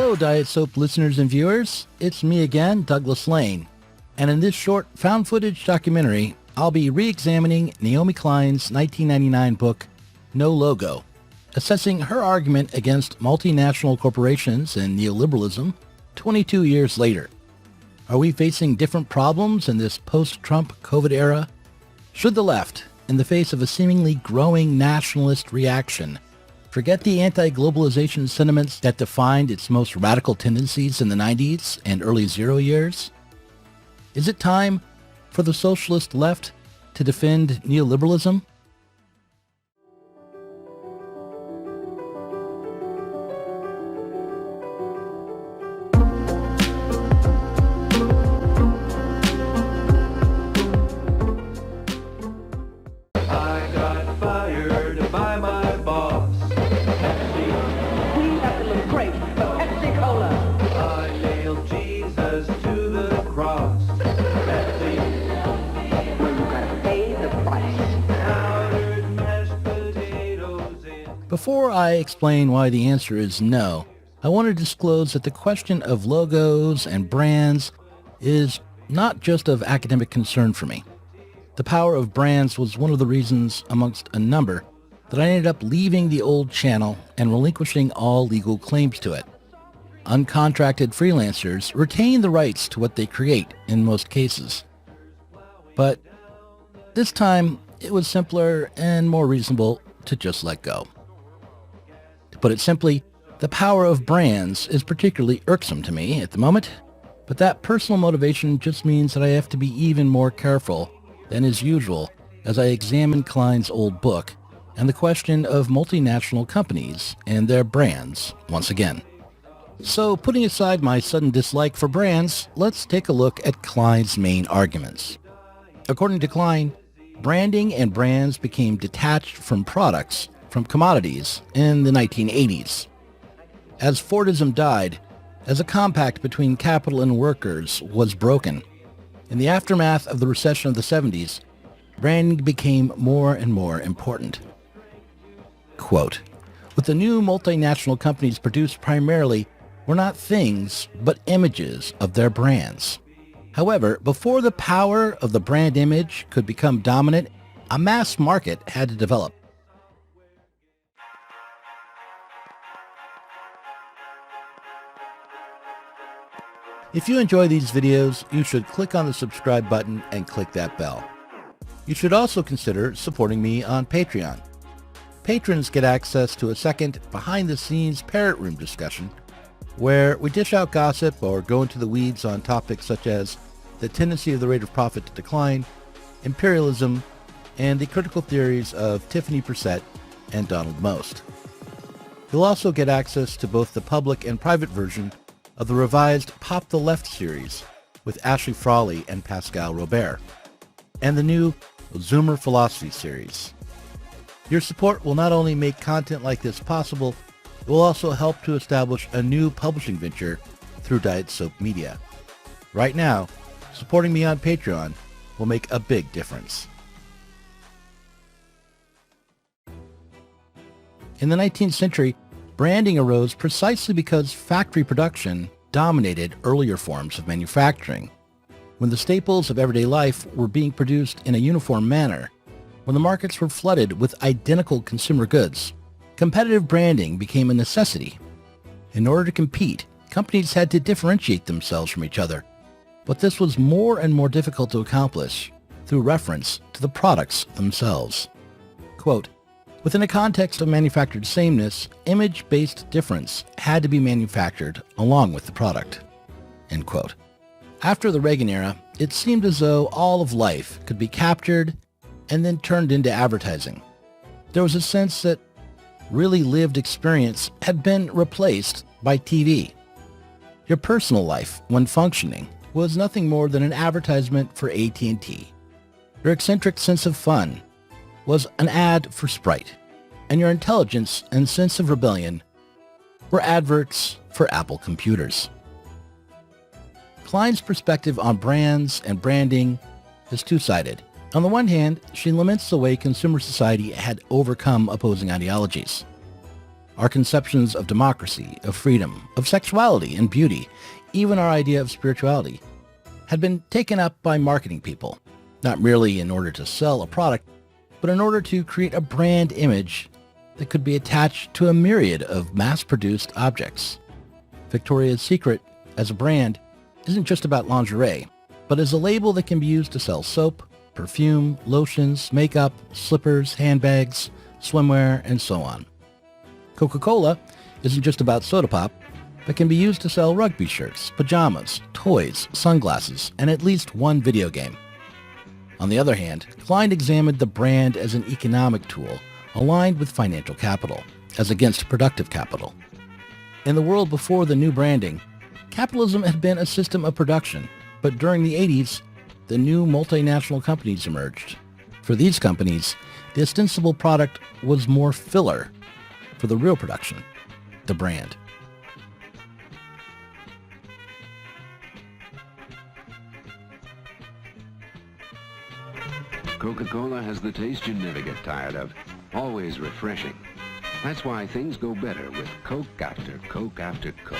Hello, Diet Soap listeners and viewers. It's me again, Douglas Lane. And in this short found footage documentary, I'll be re-examining Naomi Klein's 1999 book, No Logo, assessing her argument against multinational corporations and neoliberalism 22 years later. Are we facing different problems in this post-Trump COVID era? Should the left, in the face of a seemingly growing nationalist reaction, forget the anti-globalization sentiments that defined its most radical tendencies in the 90s and early zero years? Is it time for the socialist left to defend neoliberalism? Before I explain why the answer is no, I want to disclose that the question of logos and brands is not just of academic concern for me. The power of brands was one of the reasons, amongst a number, that I ended up leaving the old channel and relinquishing all legal claims to it. Uncontracted freelancers retain the rights to what they create in most cases. But this time, it was simpler and more reasonable to just let go. To put it simply, the power of brands is particularly irksome to me at the moment, but that personal motivation just means that I have to be even more careful than is usual as I examine Klein's old book and the question of multinational companies and their brands once again. So, putting aside my sudden dislike for brands, let's take a look at Klein's main arguments. According to Klein, branding and brands became detached from products, from commodities, in the 1980s. As Fordism died, as a compact between capital and workers was broken, in the aftermath of the recession of the 70s, branding became more and more important. Quote, "What the new multinational companies produced primarily were not things, but images of their brands. However, before the power of the brand image could become dominant, a mass market had to develop. If you enjoy these videos, you should click on the subscribe button and click that bell. You should also consider supporting me on Patreon. Patrons get access to a second behind-the-scenes Parrot Room discussion where we dish out gossip or go into the weeds on topics such as the tendency of the rate of profit to decline, imperialism, and the critical theories of Tiffany Brissett and Donald Most. You'll also get access to both the public and private version of the revised Pop the Left series with Ashley Frawley and Pascal Robert, and the new Zoomer Philosophy series. Your support will not only make content like this possible, it will also help to establish a new publishing venture through Diet Soap Media. Right now, supporting me on Patreon will make a big difference. In the 19th century, branding arose precisely because factory production dominated earlier forms of manufacturing. When the staples of everyday life were being produced in a uniform manner, when the markets were flooded with identical consumer goods, competitive branding became a necessity. In order to compete, companies had to differentiate themselves from each other, but this was more and more difficult to accomplish through reference to the products themselves. Quote, "Within a context of manufactured sameness, image-based difference had to be manufactured along with the product." End quote. After the Reagan era, it seemed as though all of life could be captured and then turned into advertising. There was a sense that really lived experience had been replaced by TV. Your personal life, when functioning, was nothing more than an advertisement for AT&T. Your eccentric sense of fun was an ad for Sprite, and your intelligence and sense of rebellion were adverts for Apple computers. Klein's perspective on brands and branding is two-sided. On the one hand, she laments the way consumer society had overcome opposing ideologies. Our conceptions of democracy, of freedom, of sexuality and beauty, even our idea of spirituality, had been taken up by marketing people, not merely in order to sell a product, but in order to create a brand image that could be attached to a myriad of mass-produced objects. Victoria's Secret, as a brand, isn't just about lingerie, but is a label that can be used to sell soap, perfume, lotions, makeup, slippers, handbags, swimwear, and so on. Coca-Cola isn't just about soda pop, but can be used to sell rugby shirts, pajamas, toys, sunglasses, and at least one video game. On the other hand, Klein examined the brand as an economic tool aligned with financial capital, as against productive capital. In the world before the new branding, capitalism had been a system of production, but during the 80s, the new multinational companies emerged. For these companies, the ostensible product was more filler for the real production, the brand. Coca-Cola has the taste you never get tired of, always refreshing. That's why things go better with Coke after Coke after Coke.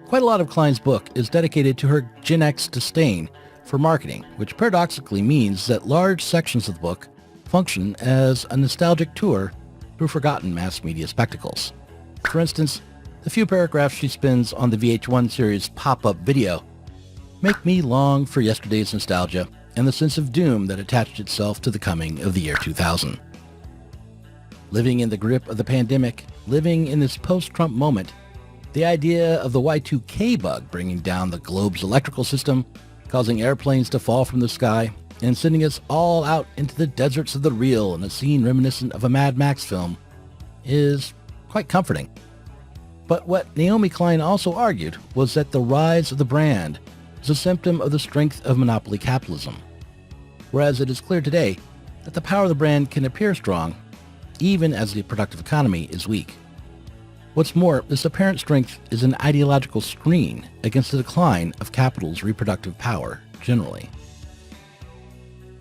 Quite a lot of Klein's book is dedicated to her Gen X disdain for marketing, which paradoxically means that large sections of the book function as a nostalgic tour through forgotten mass media spectacles. For instance, the few paragraphs she spends on the VH1 series Pop-Up Video make me long for yesterday's nostalgia and the sense of doom that attached itself to the coming of the year 2000. Living in the grip of the pandemic, living in this post-Trump moment, the idea of the Y2K bug bringing down the globe's electrical system, causing airplanes to fall from the sky, and sending us all out into the deserts of the real in a scene reminiscent of a Mad Max film, is quite comforting. But what Naomi Klein also argued was that the rise of the brand is a symptom of the strength of monopoly capitalism, whereas it is clear today that the power of the brand can appear strong even as the productive economy is weak. What's more, this apparent strength is an ideological screen against the decline of capital's reproductive power generally.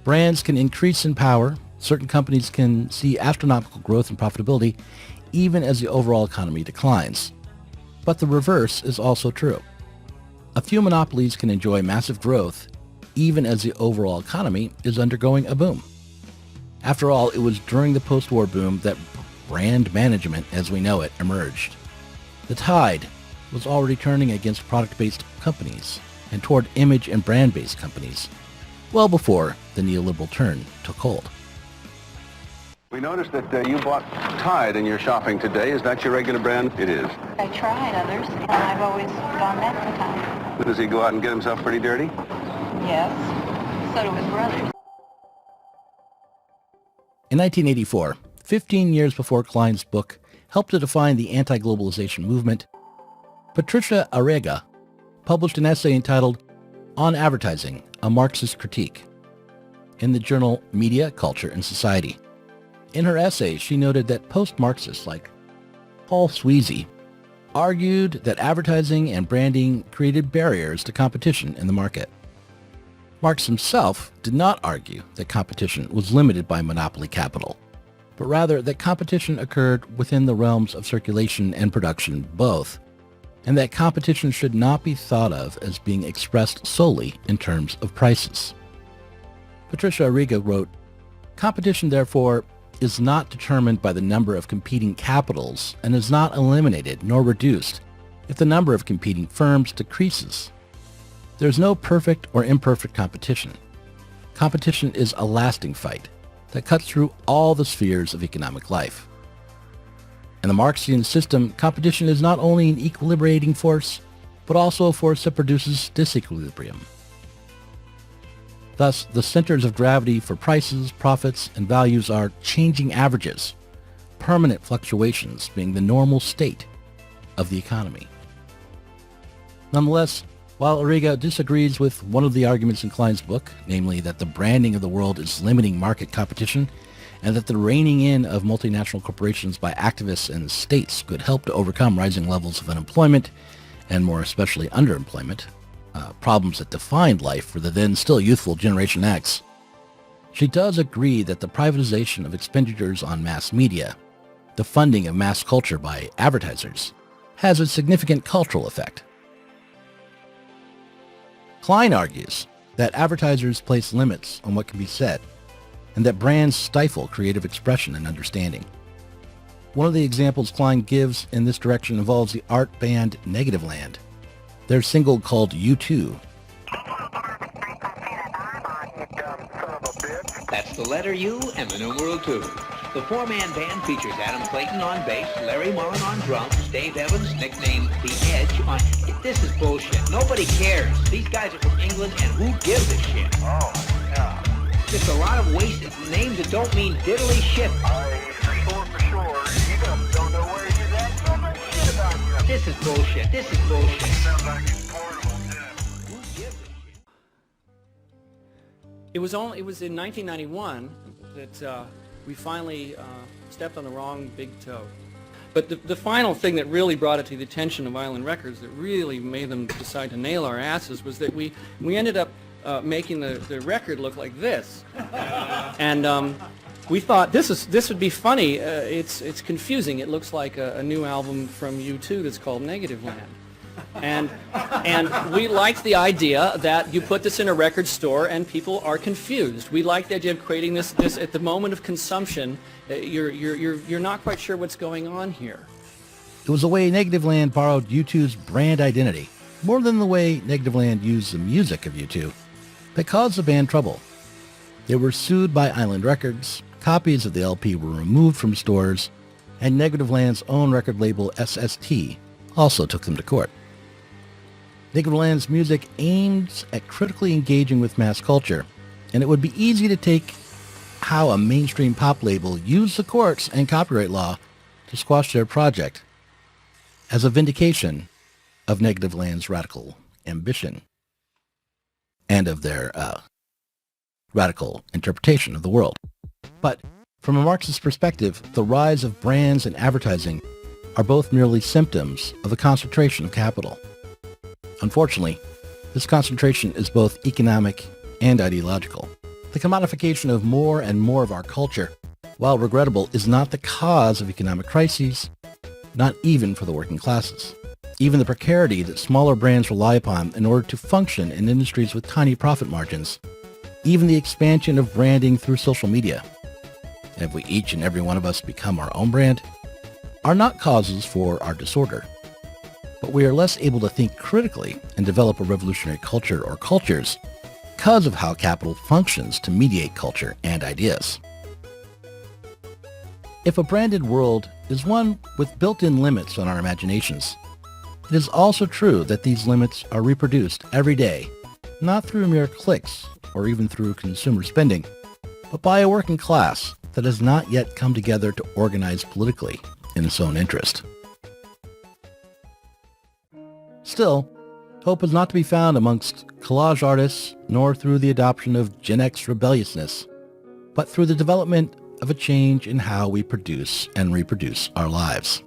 Brands can increase in power, certain companies can see astronomical growth and profitability even as the overall economy declines. But the reverse is also true. A few monopolies can enjoy massive growth even as the overall economy is undergoing a boom. After all, it was during the post-war boom that brand management as we know it emerged. The tide was already turning against product-based companies and toward image and brand-based companies, well before the neoliberal turn took hold. We noticed that you bought Tide in your shopping today. Is that your regular brand? It is. I tried others, and I've always gone back to Tide. Does he go out and get himself pretty dirty? Yes. So do his brothers. In 1984, 15 years before Klein's book helped to define the anti-globalization movement, Patricia Arriaga published an essay entitled On Advertising, a Marxist Critique in the journal Media, Culture, and Society. In her essay, she noted that post-Marxists like Paul Sweezy argued that advertising and branding created barriers to competition in the market. Marx himself did not argue that competition was limited by monopoly capital, but rather that competition occurred within the realms of circulation and production both, and that competition should not be thought of as being expressed solely in terms of prices. Patricia Arriaga wrote, "Competition, therefore, is not determined by the number of competing capitals and is not eliminated nor reduced if the number of competing firms decreases. There is no perfect or imperfect competition. Competition is a lasting fight that cuts through all the spheres of economic life. In the Marxian system, competition is not only an equilibrating force, but also a force that produces disequilibrium. Thus, the centers of gravity for prices, profits, and values are changing averages, permanent fluctuations being the normal state of the economy." Nonetheless, while Arriaga disagrees with one of the arguments in Klein's book, namely that the branding of the world is limiting market competition, and that the reining in of multinational corporations by activists and states could help to overcome rising levels of unemployment, and more especially underemployment, problems that defined life for the then still youthful Generation X, She does agree that the privatization of expenditures on mass media, the funding of mass culture by advertisers, has a significant cultural effect. Klein argues that advertisers place limits on what can be said, and that brands stifle creative expression and understanding. One of the examples Klein gives in this direction involves the art band Negativland. Their single called U2. That's the letter U and the numeral 2. The four-man band features Adam Clayton on bass, Larry Mullen on drums, Dave Evans, nicknamed The Edge, on... This is bullshit. Nobody cares. These guys are from England, and who gives a shit? Oh, yeah. Just a lot of wasted names that don't mean diddly shit. For sure. You don't know where he's at. You don't know shit about him. This is bullshit. This is bullshit. Sounds like it's portable, too. Who gives a shit? It was in 1991 that we finally stepped on the wrong big toe. But the final thing that really brought it to the attention of Island Records, that really made them decide to nail our asses, was that we ended up making the record look like this. And we thought this would be funny. It's confusing. It looks like a new album from U2 that's called Negativland. And we liked the idea that you put this in a record store and people are confused. We liked the idea of creating this at the moment of consumption. You're not quite sure what's going on here. It was the way Negativland borrowed U2's brand identity, more than the way Negativland used the music of U2, that caused the band trouble. They were sued by Island Records, copies of the LP were removed from stores, and Negativland's own record label SST also took them to court. Negativland's music aims at critically engaging with mass culture, and it would be easy to take how a mainstream pop label used the courts and copyright law to squash their project as a vindication of Negativland's radical ambition and of their radical interpretation of the world. But from a Marxist perspective, the rise of brands and advertising are both merely symptoms of the concentration of capital. Unfortunately, this concentration is both economic and ideological. The commodification of more and more of our culture, while regrettable, is not the cause of economic crises, not even for the working classes. Even the precarity that smaller brands rely upon in order to function in industries with tiny profit margins, even the expansion of branding through social media, and if we each and every one of us become our own brand, are not causes for our disorder. But we are less able to think critically and develop a revolutionary culture or cultures because of how capital functions to mediate culture and ideas. If a branded world is one with built-in limits on our imaginations, it is also true that these limits are reproduced every day, not through mere clicks or even through consumer spending, but by a working class that has not yet come together to organize politically in its own interest. Still, hope is not to be found amongst collage artists, nor through the adoption of Gen X rebelliousness, but through the development of a change in how we produce and reproduce our lives.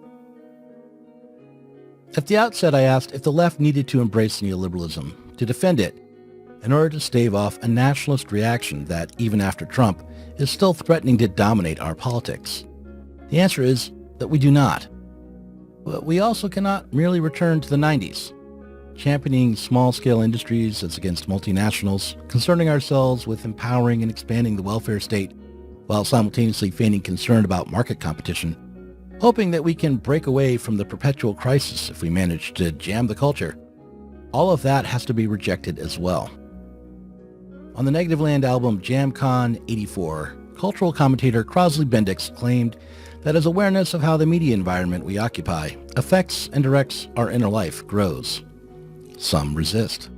At the outset, I asked if the left needed to embrace neoliberalism, to defend it, in order to stave off a nationalist reaction that, even after Trump, is still threatening to dominate our politics. The answer is that we do not. But we also cannot merely return to the 90s, championing small-scale industries as against multinationals, concerning ourselves with empowering and expanding the welfare state, while simultaneously feigning concern about market competition, hoping that we can break away from the perpetual crisis if we manage to jam the culture. All of that has to be rejected as well. On the Negativland album JamCon 84, cultural commentator Crosley Bendix claimed that as awareness of how the media environment we occupy affects and directs our inner life grows, some resist.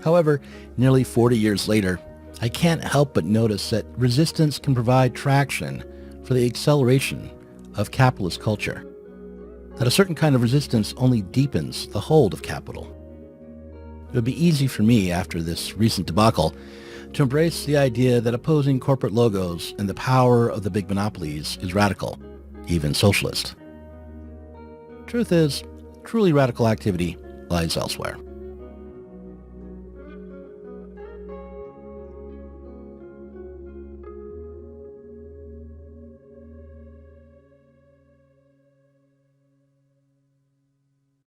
However, nearly 40 years later, I can't help but notice that resistance can provide traction for the acceleration of capitalist culture, that a certain kind of resistance only deepens the hold of capital. It would be easy for me, after this recent debacle, to embrace the idea that opposing corporate logos and the power of the big monopolies is radical, even socialist. Truth is, truly radical activity lies elsewhere.